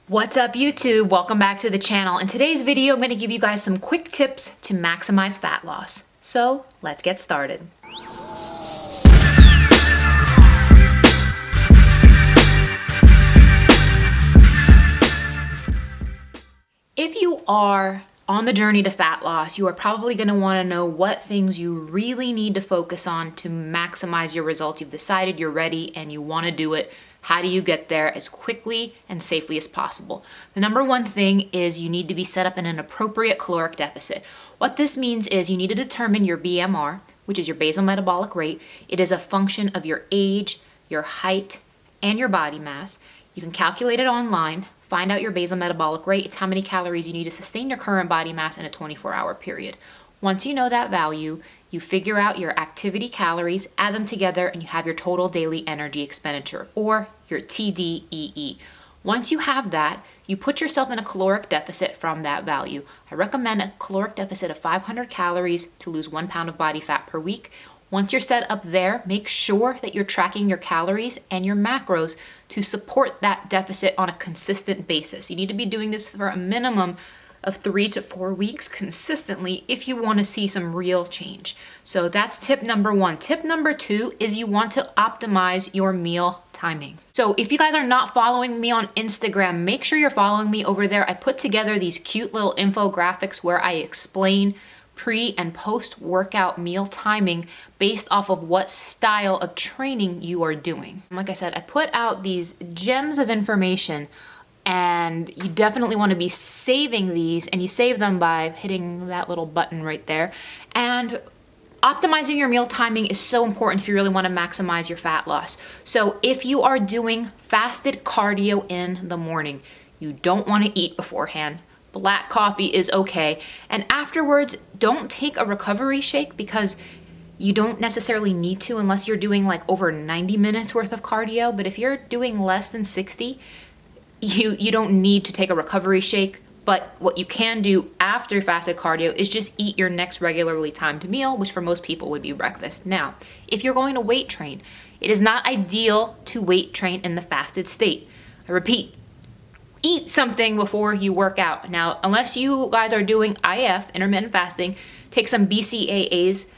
What's up YouTube? Welcome back to the channel. In today's video, I'm going to give you guys some quick tips to maximize fat loss. So let's get started. If you are on the journey to fat loss, you are probably going to want to know what things you really need to focus on to maximize your results. You've decided you're ready and you want to do it. How do you get there as quickly and safely as possible? The number one thing is you need to be set up in an appropriate caloric deficit. What this means is you need to determine your BMR, which is your basal metabolic rate. It is a function of your age, your height, and your body mass. You can calculate it online, find out your basal metabolic rate. It's how many calories you need to sustain your current body mass in a 24-hour period. Once you know that value, you figure out your activity calories, add them together, and you have your total daily energy expenditure, or your TDEE. Once you have that, you put yourself in a caloric deficit from that value. I recommend a caloric deficit of 500 calories to lose 1 pound of body fat per week. Once you're set up there, make sure that you're tracking your calories and your macros to support that deficit on a consistent basis. You need to be doing this for a minimum of 3 to 4 weeks consistently if you want to see some real change. So that's tip number one. Tip number two is you want to optimize your meal timing. So if you guys are not following me on Instagram, make sure you're following me over there. I put together these cute little infographics where I explain pre and post workout meal timing based off of what style of training you are doing. Like I said, I put out these gems of information, and you definitely want to be saving these, and you save them by hitting that little button right there. And optimizing your meal timing is so important if you really want to maximize your fat loss. So if you are doing fasted cardio in the morning, you don't want to eat beforehand. Black coffee is okay. And afterwards, don't take a recovery shake because you don't necessarily need to unless you're doing like over 90 minutes worth of cardio. But if you're doing less than 60, you don't need to take a recovery shake. But what you can do after fasted cardio is just eat your next regularly timed meal, which for most people would be breakfast. Now, if you're going to weight train, it is not ideal to weight train in the fasted state. I repeat, eat something before you work out. Now, unless you guys are doing IF, intermittent fasting, take some BCAAs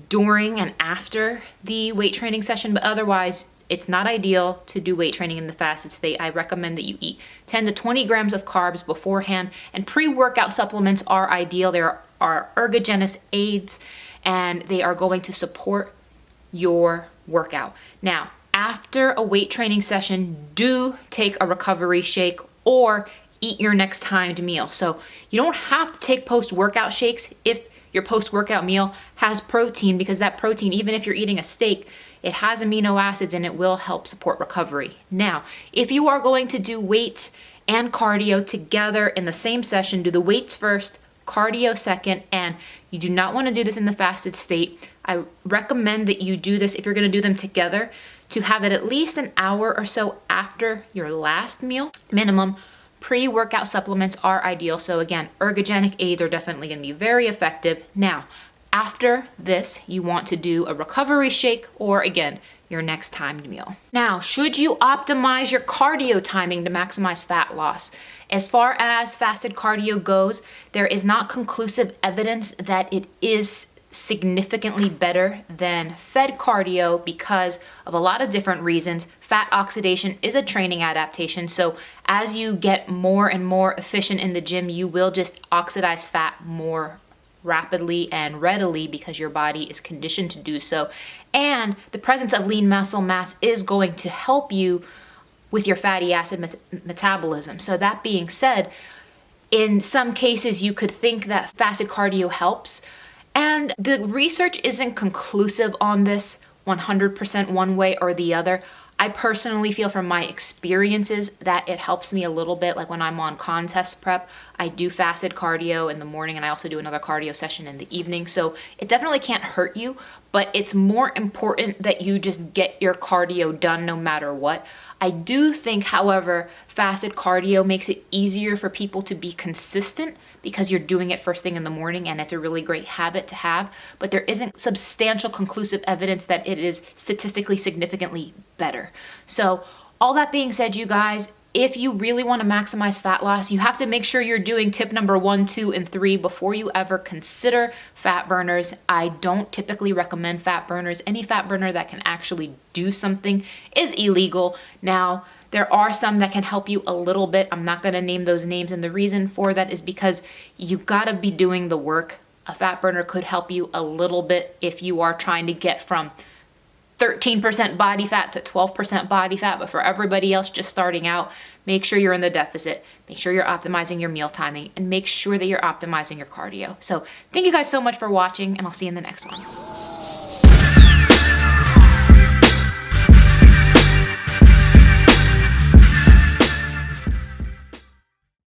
during and after the weight training session, but otherwise, it's not ideal to do weight training in the fasted state. I recommend that you eat 10 to 20 grams of carbs beforehand, and pre-workout supplements are ideal. There are ergogenous aids, and they are going to support your workout. Now, after a weight training session, do take a recovery shake or eat your next timed meal. So you don't have to take post-workout shakes if your post-workout meal has protein, because that protein, even if you're eating a steak, it has amino acids and it will help support recovery. Now, if you are going to do weights and cardio together in the same session, do the weights first, cardio second, and you do not want to do this in the fasted state. I recommend that you do this if you're going to do them together to have it at least an hour or so after your last meal, minimum. Pre-workout supplements are ideal. So again, ergogenic aids are definitely going to be very effective. Now, after this, you want to do a recovery shake or again, your next timed meal. Now, should you optimize your cardio timing to maximize fat loss? As far as fasted cardio goes, there is not conclusive evidence that it is significantly better than fed cardio because of a lot of different reasons. Fat oxidation is a training adaptation. So as you get more and more efficient in the gym, you will just oxidize fat more rapidly and readily because your body is conditioned to do so. And the presence of lean muscle mass is going to help you with your fatty acid metabolism. So that being said, in some cases you could think that fasted cardio helps, and the research isn't conclusive on this 100% one way or the other. I personally feel from my experiences that it helps me a little bit. Like when I'm on contest prep, I do fasted cardio in the morning and I also do another cardio session in the evening. So it definitely can't hurt you, but it's more important that you just get your cardio done no matter what. I do think, however, fasted cardio makes it easier for people to be consistent because you're doing it first thing in the morning and it's a really great habit to have, but there isn't substantial conclusive evidence that it is statistically significantly better. So all that being said, you guys, if you really want to maximize fat loss, you have to make sure you're doing tip number 1, 2, and 3 before you ever consider fat burners. I don't typically recommend fat burners. Any fat burner that can actually do something is illegal. Now, there are some that can help you a little bit. I'm not going to name those names, and the reason for that is because you got to be doing the work. A fat burner could help you a little bit if you are trying to get from 13% body fat to 12% body fat, but for everybody else just starting out, make sure you're in the deficit, make sure you're optimizing your meal timing, and make sure that you're optimizing your cardio. So thank you guys so much for watching, and I'll see you in the next one.